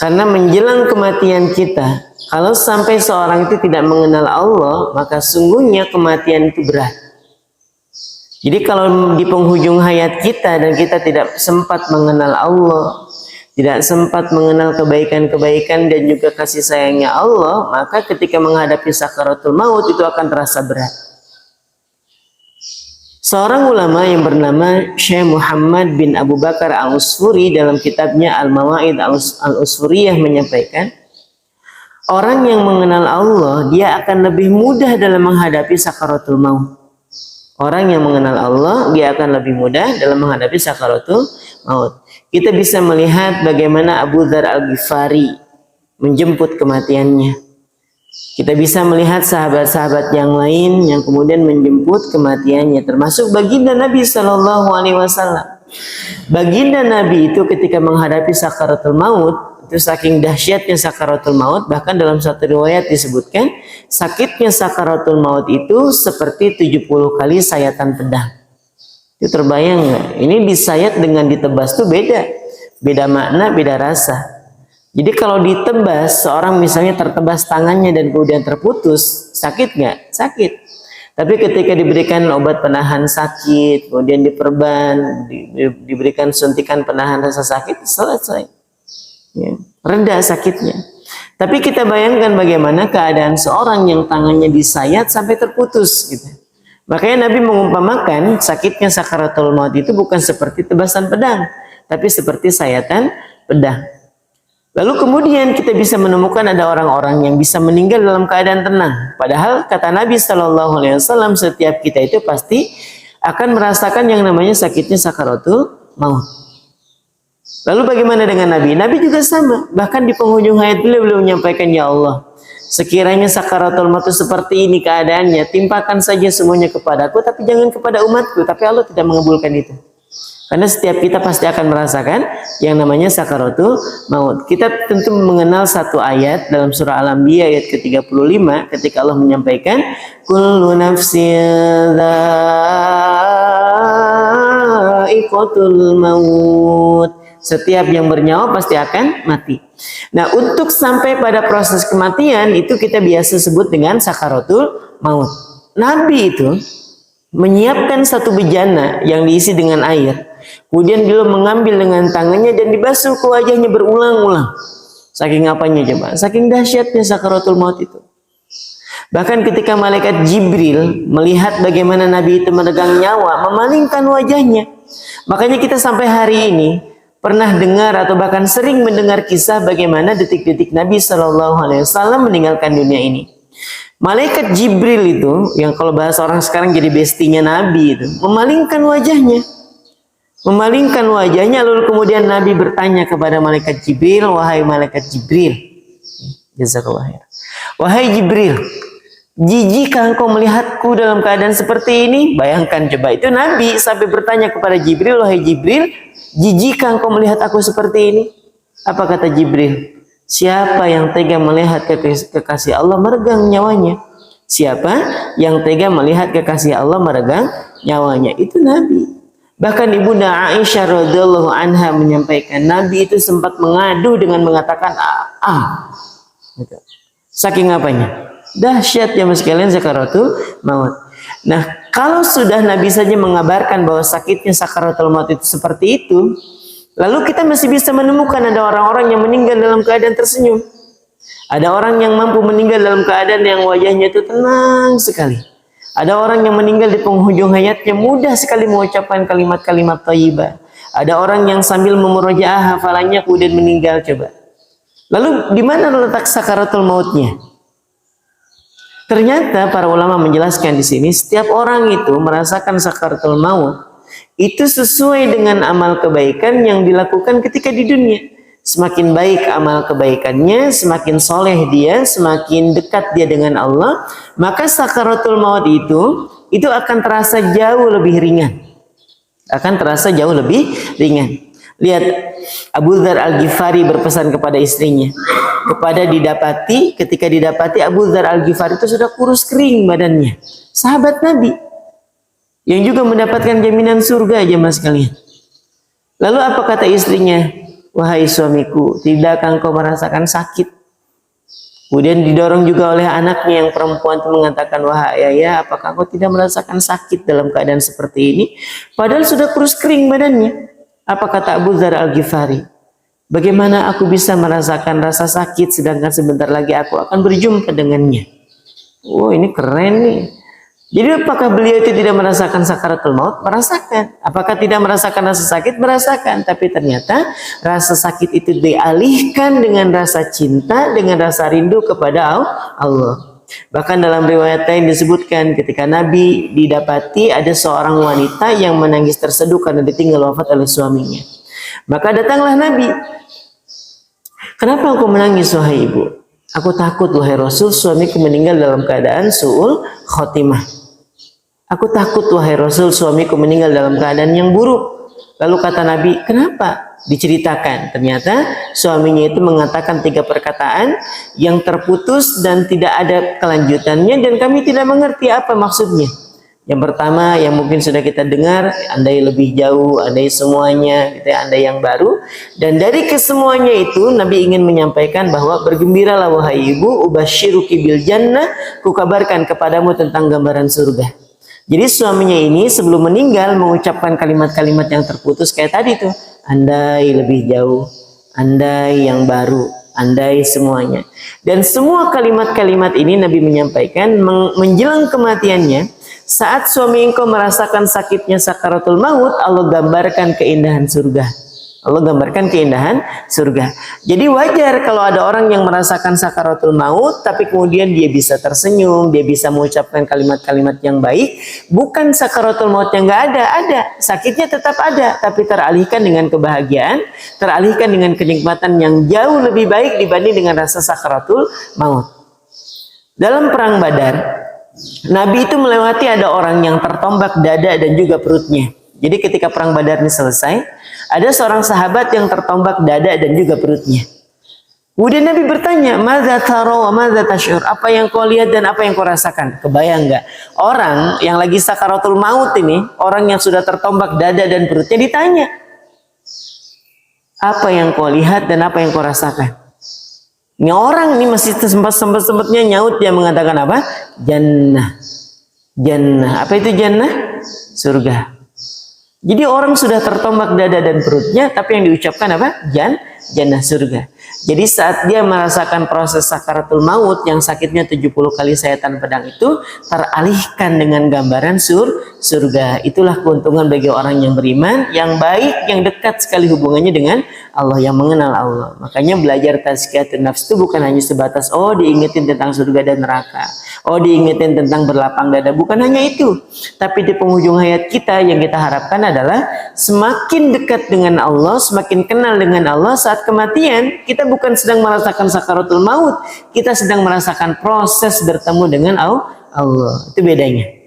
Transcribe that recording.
Karena menjelang kematian kita, kalau sampai seorang itu tidak mengenal Allah, maka sungguhnya kematian itu berat. Jadi kalau di penghujung hayat kita dan kita tidak sempat mengenal Allah, tidak sempat mengenal kebaikan-kebaikan dan juga kasih sayangnya Allah, maka ketika menghadapi sakaratul maut itu akan terasa berat. Seorang ulama yang bernama Syekh Muhammad bin Abu Bakar Al-Usfuri dalam kitabnya Al-Mawaid Al-Usfuriyah menyampaikan, orang yang mengenal Allah dia akan lebih mudah dalam menghadapi sakaratul maut. Orang yang mengenal Allah dia akan lebih mudah dalam menghadapi sakaratul maut. Kita bisa melihat bagaimana Abu Dzar Al-Ghifari menjemput kematiannya. Kita bisa melihat sahabat-sahabat yang lain yang kemudian menjemput kematiannya, termasuk baginda Nabi Shallallahu Alaihi Wasallam. Baginda Nabi itu ketika menghadapi sakaratul maut, itu saking dahsyatnya sakaratul maut, bahkan dalam satu riwayat disebutkan sakitnya sakaratul maut itu seperti 70 kali sayatan pedang. Itu terbayang nggak? Ini disayat dengan ditebas tuh beda makna, beda rasa. Jadi kalau ditebas, seorang misalnya tertebas tangannya dan kemudian terputus, sakit nggak? Sakit. Tapi ketika diberikan obat penahan sakit, kemudian diperban, diberikan suntikan penahan rasa sakit, selesai. Ya, reda sakitnya. Tapi kita bayangkan bagaimana keadaan seorang yang tangannya disayat sampai terputus gitu. Makanya Nabi mengumpamakan sakitnya sakaratul maut itu bukan seperti tebasan pedang, tapi seperti sayatan pedang. Lalu kemudian kita bisa menemukan ada orang-orang yang bisa meninggal dalam keadaan tenang. Padahal kata Nabi Shallallahu Alaihi Wasallam setiap kita itu pasti akan merasakan yang namanya sakitnya sakaratul maut. Lalu bagaimana dengan Nabi? Nabi juga sama. Bahkan di penghujung hayat beliau menyampaikan, ya Allah, sekiranya sakaratul maut seperti ini keadaannya, timpakan saja semuanya kepadaku, tapi jangan kepada umatku. Tapi Allah tidak mengabulkan itu. Karena setiap kita pasti akan merasakan yang namanya sakaratul maut. Kita tentu mengenal satu ayat dalam surah Al-Anbiya ayat ke-35 ketika Allah menyampaikan kullu nafsin dha'iqatul maut. Setiap yang bernyawa pasti akan mati. Nah, untuk sampai pada proses kematian itu kita biasa sebut dengan sakaratul maut. Nabi itu menyiapkan satu bejana yang diisi dengan air. Kemudian beliau mengambil dengan tangannya dan dibasuh ke wajahnya berulang-ulang. Saking apanya coba? Saking dahsyatnya sakaratul maut itu. Bahkan ketika malaikat Jibril melihat bagaimana Nabi itu memegang nyawa, memalingkan wajahnya. Makanya kita sampai hari ini pernah dengar atau bahkan sering mendengar kisah bagaimana detik-detik Nabi Shallallahu Alaihi Wasallam meninggalkan dunia ini. Malaikat Jibril itu, yang kalau bahasa orang sekarang jadi bestinya Nabi itu, memalingkan wajahnya. Memalingkan wajahnya, lalu kemudian Nabi bertanya kepada malaikat Jibril, wahai malaikat Jibril, jazakallahu khair. Wahai Jibril, jijikkah engkau melihatku dalam keadaan seperti ini? Bayangkan coba, itu Nabi sampai bertanya kepada Jibril, wahai Jibril, jijikkah engkau melihat aku seperti ini? Apa kata Jibril? Siapa yang tega melihat kekasih Allah meregang nyawanya? Siapa yang tega melihat kekasih Allah meregang nyawanya? Itu Nabi. Bahkan Ibunda Aisyah radhiyallahu anha menyampaikan Nabi itu sempat mengadu dengan mengatakan gitu. Saking apanya? Dahsyat ya sekalian sakaratul maut. Nah, kalau sudah Nabi saja mengabarkan bahwa sakitnya sakaratul maut itu seperti itu, lalu kita masih bisa menemukan ada orang-orang yang meninggal dalam keadaan tersenyum. Ada orang yang mampu meninggal dalam keadaan yang wajahnya itu tenang sekali. Ada orang yang meninggal di penghujung hayatnya mudah sekali mengucapkan kalimat-kalimat thayyibah. Ada orang yang sambil memurojaah hafalannya kemudian meninggal coba. Lalu di mana letak sakaratul mautnya? Ternyata para ulama menjelaskan di sini setiap orang itu merasakan sakaratul maut itu sesuai dengan amal kebaikan yang dilakukan ketika di dunia. Semakin baik amal kebaikannya, semakin soleh dia, semakin dekat dia dengan Allah, maka sakaratul maut itu akan terasa jauh lebih ringan. Akan terasa jauh lebih ringan. Lihat, Abu Dzar Al-Ghifari berpesan kepada istrinya. Ketika didapati Abu Dzar Al-Ghifari itu sudah kurus kering badannya. Sahabat Nabi. Yang juga mendapatkan jaminan surga aja mas kalian. Lalu apa kata istrinya? wahai suamiku, tidakkah engkau merasakan sakit? Kemudian didorong juga oleh anaknya yang perempuan itu mengatakan, wahai ayah, apakah engkau tidak merasakan sakit dalam keadaan seperti ini? Padahal sudah kurus kering badannya. Apa kata Abu Dzar Al-Ghifari? Bagaimana aku bisa merasakan rasa sakit sedangkan sebentar lagi aku akan berjumpa dengannya? Oh, ini keren nih. Jadi apakah beliau itu tidak merasakan sakaratul maut? Merasakan. Apakah tidak merasakan rasa sakit? Merasakan. Tapi ternyata rasa sakit itu dialihkan dengan rasa cinta, dengan rasa rindu kepada Allah. Bahkan dalam riwayat lain disebutkan ketika Nabi didapati ada seorang wanita yang menangis terseduh karena ditinggal wafat oleh suaminya. Maka datanglah Nabi. Kenapa aku menangis wahai ibu? Aku takut wahai Rasul, suamiku meninggal dalam keadaan su'ul khotimah. Aku takut wahai Rasul, suamiku meninggal dalam keadaan yang buruk. Lalu kata Nabi, kenapa? Diceritakan. Ternyata suaminya itu mengatakan 3 perkataan yang terputus dan tidak ada kelanjutannya dan kami tidak mengerti apa maksudnya. Yang pertama yang mungkin sudah kita dengar, andai lebih jauh, andai semuanya, gitu ya, andai yang baru. Dan dari kesemuanya itu Nabi ingin menyampaikan bahwa bergembiralah wahai ibu, ubasyiruki bil jannah, kukabarkan kepadamu tentang gambaran surga. Jadi suaminya ini sebelum meninggal mengucapkan kalimat-kalimat yang terputus kayak tadi tuh. Andai lebih jauh, andai yang baru, andai semuanya. Dan semua kalimat-kalimat ini Nabi menyampaikan menjelang kematiannya. Saat suami engkau merasakan sakitnya sakaratul maut, Allah gambarkan keindahan surga. Allah gambarkan keindahan surga. Jadi wajar kalau ada orang yang merasakan sakaratul maut, tapi kemudian dia bisa tersenyum, dia bisa mengucapkan kalimat-kalimat yang baik. Bukan sakaratul maut yang nggak ada. Sakitnya tetap ada, tapi teralihkan dengan kebahagiaan, teralihkan dengan kenikmatan yang jauh lebih baik dibanding dengan rasa sakaratul maut. Dalam perang Badar, Nabi itu melewati ada orang yang tertombak dada dan juga perutnya. Jadi ketika perang Badar ini selesai, ada seorang sahabat yang tertombak dada dan juga perutnya. Kemudian Nabi bertanya, "Madza tara wa madza tash'ur?" Apa yang kau lihat dan apa yang kau rasakan? Kebayang enggak? Orang yang lagi sakaratul maut ini, orang yang sudah tertombak dada dan perutnya ditanya, "Apa yang kau lihat dan apa yang kau rasakan?" Ini orang ini masih sempat-sempatnya nyaut, dia mengatakan apa? Jannah. Jannah. Apa itu jannah? Surga. Jadi orang sudah tertombak dada dan perutnya, tapi yang diucapkan apa? Jannah, surga. Jadi saat dia merasakan proses sakaratul maut yang sakitnya 70 kali sayatan pedang itu teralihkan dengan gambaran surga. Itulah keuntungan bagi orang yang beriman, yang baik, yang dekat sekali hubungannya dengan Allah, yang mengenal Allah. Makanya belajar tazkiyatun nafs itu bukan hanya sebatas diingetin tentang surga dan neraka. Diingetin tentang berlapang dada. Bukan hanya itu. Tapi di penghujung hayat kita yang kita harapkan adalah semakin dekat dengan Allah, semakin kenal dengan Allah. Saat kematian kita bukan sedang merasakan sakaratul maut, kita sedang merasakan proses bertemu dengan Allah. Itu bedanya.